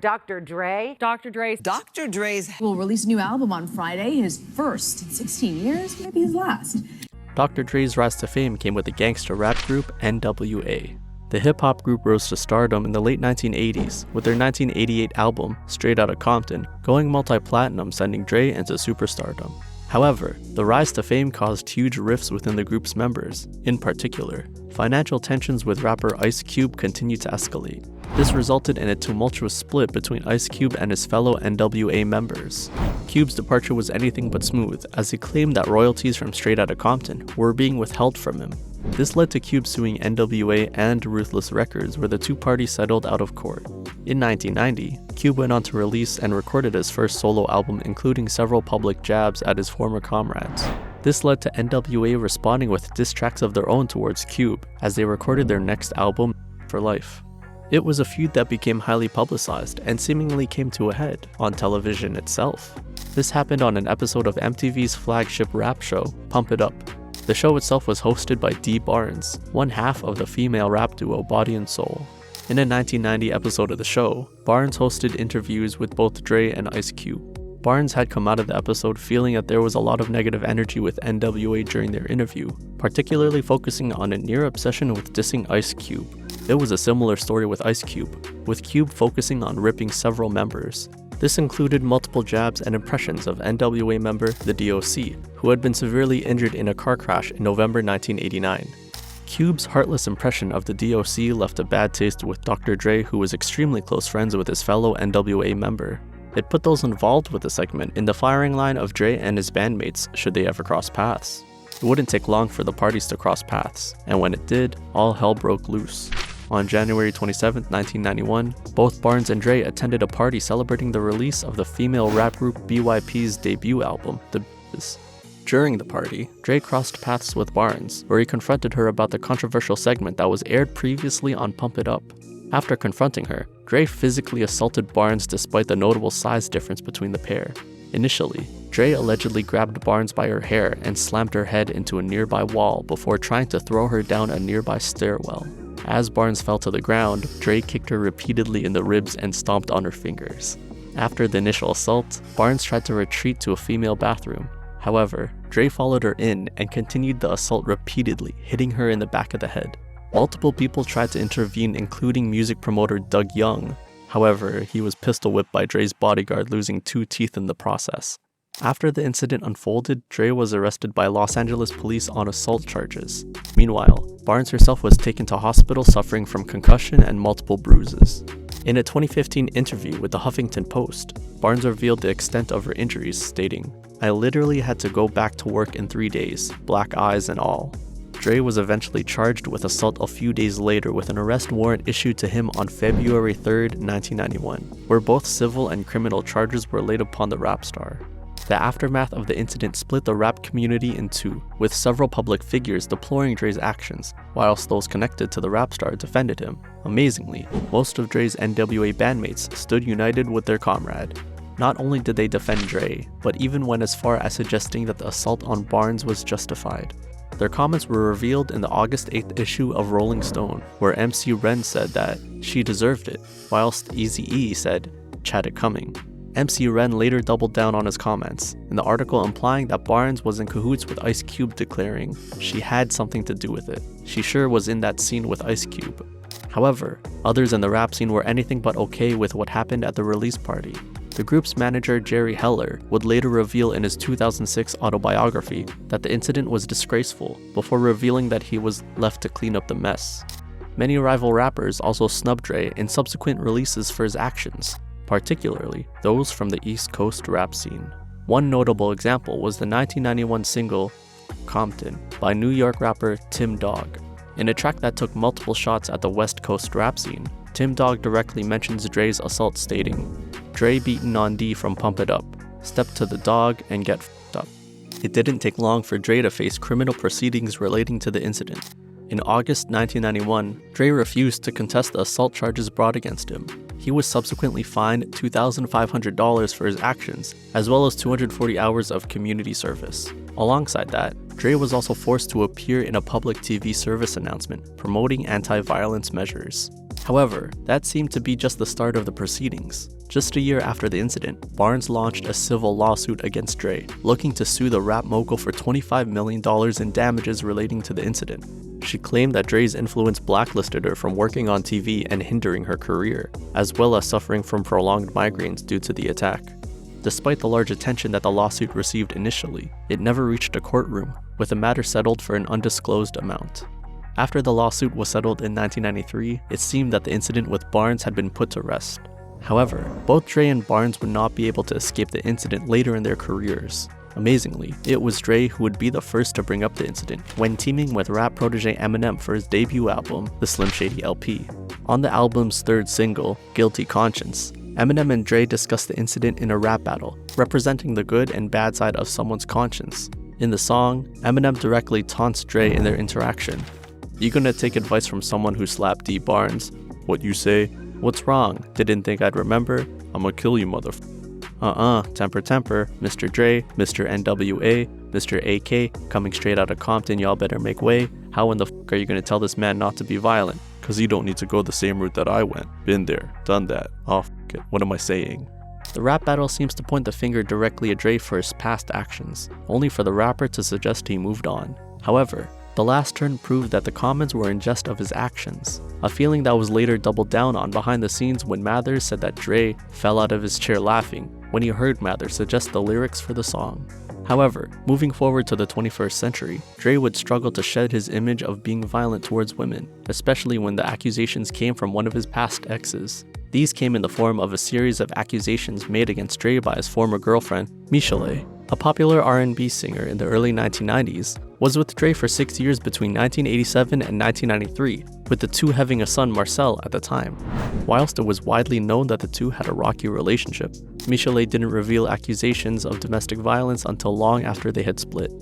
Dr. Dre. Dr. Dre's will release a new album on Friday, his first in 16 years, maybe his last. Dr. Dre's rise to fame came with the gangster rap group N.W.A. The hip-hop group rose to stardom in the late 1980s, with their 1988 album, Straight Outta Compton, going multi-platinum, sending Dre into superstardom. However, the rise to fame caused huge rifts within the group's members. In particular, financial tensions with rapper Ice Cube continued to escalate. This resulted in a tumultuous split between Ice Cube and his fellow N.W.A. members. Cube's departure was anything but smooth, as he claimed that royalties from Straight Outta Compton were being withheld from him. This led to Cube suing N.W.A. and Ruthless Records, where the two parties settled out of court. In 1990, Cube went on to release and recorded his first solo album, including several public jabs at his former comrades. This led to N.W.A. responding with diss tracks of their own towards Cube, as they recorded their next album, For Life. It was a feud that became highly publicized and seemingly came to a head on television itself. This happened on an episode of MTV's flagship rap show, Pump It Up. The show itself was hosted by Dre Dee Barnes, one half of the female rap duo Body and Soul. In a 1990 episode of the show, Barnes hosted interviews with both Dre and Ice Cube. Barnes had come out of the episode feeling that there was a lot of negative energy with N.W.A. during their interview, particularly focusing on a near obsession with dissing Ice Cube. There was a similar story with Ice Cube, with Cube focusing on ripping several members. This included multiple jabs and impressions of N.W.A. member the D.O.C., who had been severely injured in a car crash in November 1989. Cube's heartless impression of the D.O.C. left a bad taste with Dr. Dre, who was extremely close friends with his fellow N.W.A. member. It put those involved with the segment in the firing line of Dre and his bandmates should they ever cross paths. It wouldn't take long for the parties to cross paths, and when it did, all hell broke loose. On January 27, 1991, both Barnes and Dre attended a party celebrating the release of the female rap group BYP's debut album, The LOPEZ. During the party, Dre crossed paths with Barnes, where he confronted her about the controversial segment that was aired previously on Pump It Up. After confronting her, Dre physically assaulted Barnes despite the notable size difference between the pair. Initially, Dre allegedly grabbed Barnes by her hair and slammed her head into a nearby wall before trying to throw her down a nearby stairwell. As Barnes fell to the ground, Dre kicked her repeatedly in the ribs and stomped on her fingers. After the initial assault, Barnes tried to retreat to a female bathroom. However, Dre followed her in and continued the assault repeatedly, hitting her in the back of the head. Multiple people tried to intervene, including music promoter Doug Young. However, he was pistol whipped by Dre's bodyguard, losing 2 teeth in the process. After the incident unfolded, Dre was arrested by Los Angeles police on assault charges. Meanwhile, Barnes herself was taken to hospital suffering from concussion and multiple bruises. In a 2015 interview with the Huffington Post, Barnes revealed the extent of her injuries, stating, "I literally had to go back to work in 3 days, black eyes and all." Dre was eventually charged with assault a few days later with an arrest warrant issued to him on February 3, 1991, where both civil and criminal charges were laid upon the rap star. The aftermath of the incident split the rap community in two, with several public figures deploring Dre's actions, whilst those connected to the rap star defended him. Amazingly, most of Dre's N.W.A. bandmates stood united with their comrade. Not only did they defend Dre, but even went as far as suggesting that the assault on Barnes was justified. Their comments were revealed in the August 8th issue of Rolling Stone, where MC Ren said that she deserved it, whilst Eazy-E said, "Chat it coming." MC Ren later doubled down on his comments, in the article implying that Barnes was in cahoots with Ice Cube, declaring she had something to do with it. She sure was in that scene with Ice Cube. However, others in the rap scene were anything but okay with what happened at the release party. The group's manager, Jerry Heller, would later reveal in his 2006 autobiography that the incident was disgraceful, before revealing that he was left to clean up the mess. Many rival rappers also snubbed Dre in subsequent releases for his actions, particularly those from the East Coast rap scene. One notable example was the 1991 single, Compton, by New York rapper Tim Dogg. In a track that took multiple shots at the West Coast rap scene, Tim Dogg directly mentions Dre's assault, stating, "Dre beating on D from Pump It Up, step to the dog and get f***ed up." It didn't take long for Dre to face criminal proceedings relating to the incident. In August 1991, Dre refused to contest the assault charges brought against him. He was subsequently fined $2,500 for his actions, as well as 240 hours of community service. Alongside that, Dre was also forced to appear in a public TV service announcement promoting anti-violence measures. However, that seemed to be just the start of the proceedings. Just a year after the incident, Barnes launched a civil lawsuit against Dre, looking to sue the rap mogul for $25 million in damages relating to the incident. She claimed that Dre's influence blacklisted her from working on TV and hindering her career, as well as suffering from prolonged migraines due to the attack. Despite the large attention that the lawsuit received initially, it never reached a courtroom, with the matter settled for an undisclosed amount. After the lawsuit was settled in 1993, it seemed that the incident with Barnes had been put to rest. However, both Dre and Barnes would not be able to escape the incident later in their careers. Amazingly, it was Dre who would be the first to bring up the incident when teaming with rap protege EMINEM for his debut album, the Slim Shady LP. On the album's third single, Guilty Conscience, EMINEM and Dre discussed the incident in a rap battle, representing the good and bad side of someone's conscience. In the song, EMINEM directly taunts Dre in their interaction. "You gonna take advice from someone who slapped Dee Barnes? What you say? What's wrong? Didn't think I'd remember? I'ma kill you, motherfucker." Temper temper, Mr. Dre, Mr. N.W.A, Mr. AK, coming straight out of Compton, y'all better make way. How in the fuck are you gonna tell this man not to be violent? Cause you don't need to go the same route that I went. Been there, done that. Oh, fuck it. What am I saying? The rap battle seems to point the finger directly at Dre for his past actions, only for the rapper to suggest he moved on. However, the last turn proved that the comments were in jest of his actions, a feeling that was later doubled down on behind the scenes when Mathers said that Dre fell out of his chair laughing when he heard Mathers suggest the lyrics for the song. However, moving forward to the 21st century, Dre would struggle to shed his image of being violent towards women, especially when the accusations came from one of his past exes. These came in the form of a series of accusations made against Dre by his former girlfriend, Michel'le, a popular R&B singer in the early 1990s, was with Dre for 6 years between 1987 and 1993, with the two having a son, Marcel, at the time. Whilst it was widely known that the two had a rocky relationship, Michel'le didn't reveal accusations of domestic violence until long after they had split.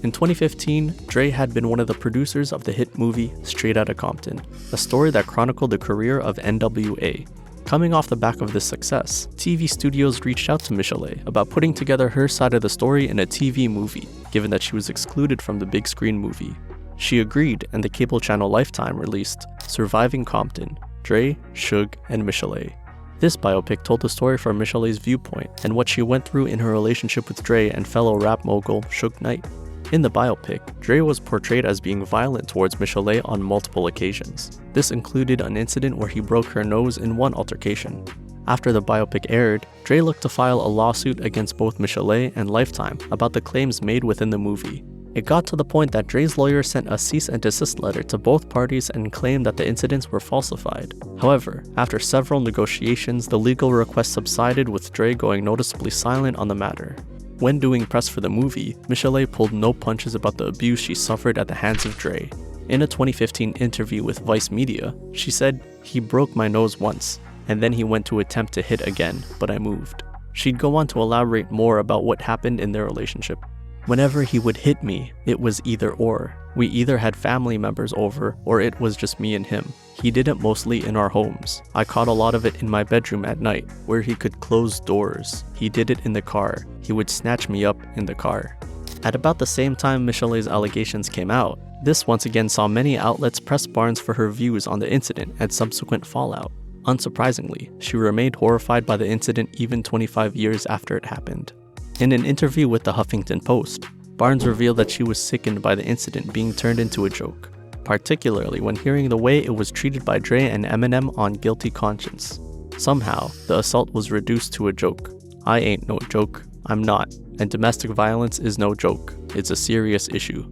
In 2015, Dre had been one of the producers of the hit movie Straight Outta Compton, a story that chronicled the career of N.W.A. Coming off the back of this success, TV studios reached out to Michel'le about putting together her side of the story in a TV movie, given that she was excluded from the big screen movie. She agreed, and the cable channel Lifetime released Surviving Compton, Dre, Suge, and Michel'le. This biopic told the story from Michel'le's viewpoint and what she went through in her relationship with Dre and fellow rap mogul Suge Knight. In the biopic, Dre was portrayed as being violent towards Michel'le on multiple occasions. This included an incident where he broke her nose in one altercation. After the biopic aired, Dre looked to file a lawsuit against both Michel'le and Lifetime about the claims made within the movie. It got to the point that Dre's lawyer sent a cease and desist letter to both parties and claimed that the incidents were falsified. However, after several negotiations, the legal request subsided, with Dre going noticeably silent on the matter. When doing press for the movie, Michel'le pulled no punches about the abuse she suffered at the hands of Dre. In a 2015 interview with Vice Media, she said, "He broke my nose once, and then he went to attempt to hit again, but I moved." She'd go on to elaborate more about what happened in their relationship. "Whenever he would hit me, it was either or. We either had family members over, or it was just me and him. He did it mostly in our homes. I caught a lot of it in my bedroom at night, where he could close doors. He did it in the car. He would snatch me up in the car." At about the same time Michel'le's allegations came out, this once again saw many outlets press Barnes for her views on the incident and subsequent fallout. Unsurprisingly, she remained horrified by the incident even 25 years after it happened. In an interview with the Huffington Post, Barnes revealed that she was sickened by the incident being turned into a joke, particularly when hearing the way it was treated by Dre and EMINEM on Guilty Conscience. Somehow, the assault was reduced to a joke. "I ain't no joke. I'm not. And domestic violence is no joke. It's a serious issue."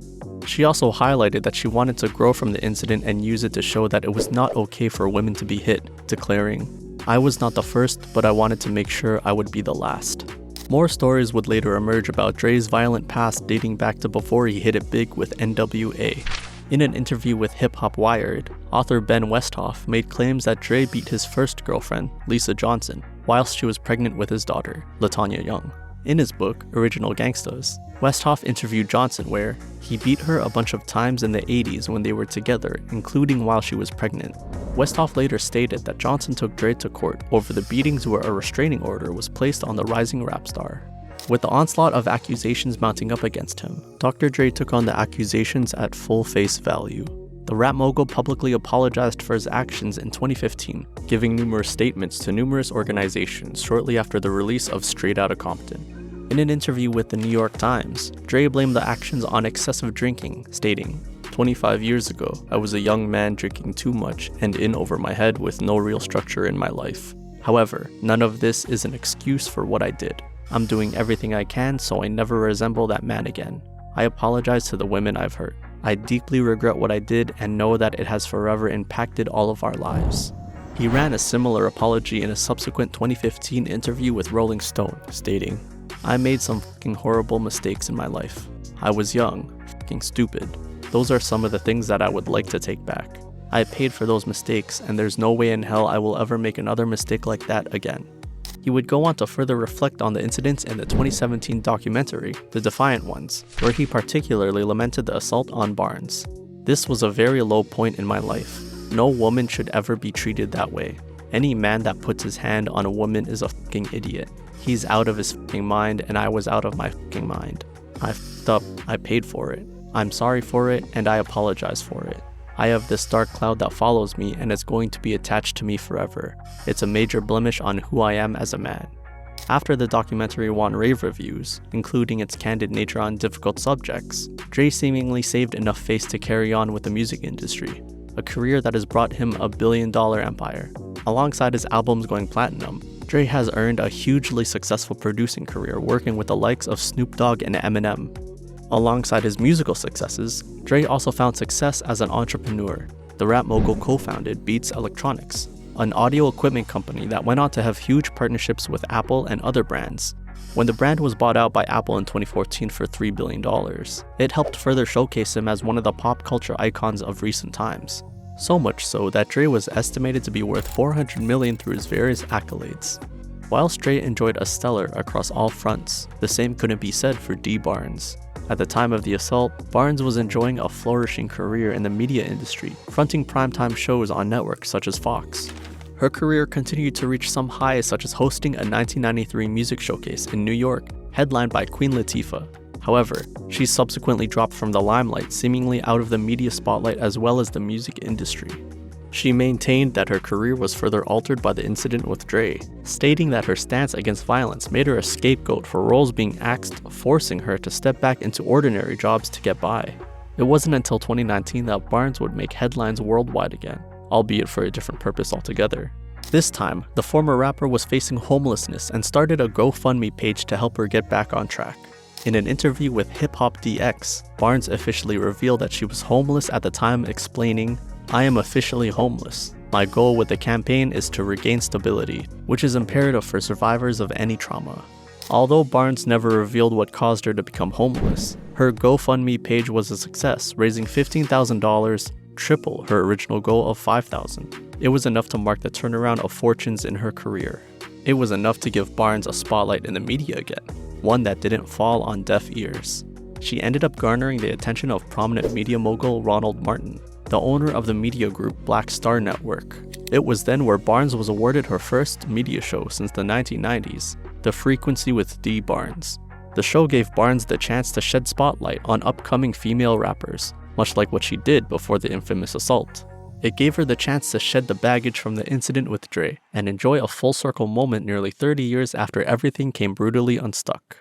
She also highlighted that she wanted to grow from the incident and use it to show that it was not okay for women to be hit, declaring, "I was not the first, but I wanted to make sure I would be the last." More stories would later emerge about Dre's violent past dating back to before he hit it big with N.W.A. In an interview with Hip Hop Wired, author Ben Westhoff made claims that Dre beat his first girlfriend, Lisa Johnson, whilst she was pregnant with his daughter, LaTanya Young. In his book, Original Gangstas, Westhoff interviewed Johnson where he beat her a bunch of times in the 80s when they were together, including while she was pregnant. Westhoff later stated that Johnson took Dre to court over the beatings where a restraining order was placed on the rising rap star. With the onslaught of accusations mounting up against him, Dr. Dre took on the accusations at full face value. The rap mogul publicly apologized for his actions in 2015, giving numerous statements to numerous organizations shortly after the release of Straight Outta Compton. In an interview with the New York Times, Dre blamed the actions on excessive drinking, stating, "25 years ago, I was a young man drinking too much and in over my head with no real structure in my life. However, none of this is an excuse for what I did. I'm doing everything I can so I never resemble that man again. I apologize to the women I've hurt. I deeply regret what I did and know that it has forever impacted all of our lives." He ran a similar apology in a subsequent 2015 interview with Rolling Stone, stating, "I made some fucking horrible mistakes in my life. I was young, fucking stupid. Those are some of the things that I would like to take back. I paid for those mistakes, and there's no way in hell I will ever make another mistake like that again." He would go on to further reflect on the incidents in the 2017 documentary, The Defiant Ones, where he particularly lamented the assault on Barnes. "This was a very low point in my life. No woman should ever be treated that way. Any man that puts his hand on a woman is a fucking idiot. He's out of his fucking mind, and I was out of my fucking mind. I fucked up, I paid for it. I'm sorry for it, and I apologize for it. I have this dark cloud that follows me and it's going to be attached to me forever. It's a major blemish on who I am as a man." After the documentary won rave reviews, including its candid nature on difficult subjects, Dre seemingly saved enough face to carry on with the music industry, a career that has brought him a billion-dollar empire. Alongside his albums going platinum, Dre has earned a hugely successful producing career working with the likes of Snoop Dogg and EMINEM. Alongside his musical successes, Dre also found success as an entrepreneur. The rap mogul co-founded Beats Electronics, an audio equipment company that went on to have huge partnerships with Apple and other brands. When the brand was bought out by Apple in 2014 for $3 billion, it helped further showcase him as one of the pop culture icons of recent times. So much so that Dre was estimated to be worth $400 million through his various accolades. Whilst Dre enjoyed a stellar across all fronts, the same couldn't be said for Dee Barnes. At the time of the assault, Barnes was enjoying a flourishing career in the media industry, fronting primetime shows on networks such as Fox. Her career continued to reach some highs, such as hosting a 1993 music showcase in New York, headlined by Queen Latifah. However, she subsequently dropped from the limelight, seemingly out of the media spotlight as well as the music industry. She maintained that her career was further altered by the incident with Dre, stating that her stance against violence made her a scapegoat for roles being axed, forcing her to step back into ordinary jobs to get by. It wasn't until 2019 that Barnes would make headlines worldwide again, albeit for a different purpose altogether. This time, the former rapper was facing homelessness and started a GoFundMe page to help her get back on track. In an interview with Hip Hop DX, Barnes officially revealed that she was homeless at the time, explaining, "I am officially homeless. My goal with the campaign is to regain stability, which is imperative for survivors of any trauma." Although Barnes never revealed what caused her to become homeless, her GoFundMe page was a success, raising $15,000, triple her original goal of $5,000. It was enough to mark the turnaround of fortunes in her career. It was enough to give Barnes a spotlight in the media again, one that didn't fall on deaf ears. She ended up garnering the attention of prominent media mogul Ronald Martin, the owner of the media group Black Star Network. It was then where Barnes was awarded her first media show since the 1990s, The Frequency with Dee Barnes. The show gave Barnes the chance to shed spotlight on upcoming female rappers, much like what she did before the infamous assault. It gave her the chance to shed the baggage from the incident with Dre and enjoy a full circle moment nearly 30 years after everything came brutally unstuck.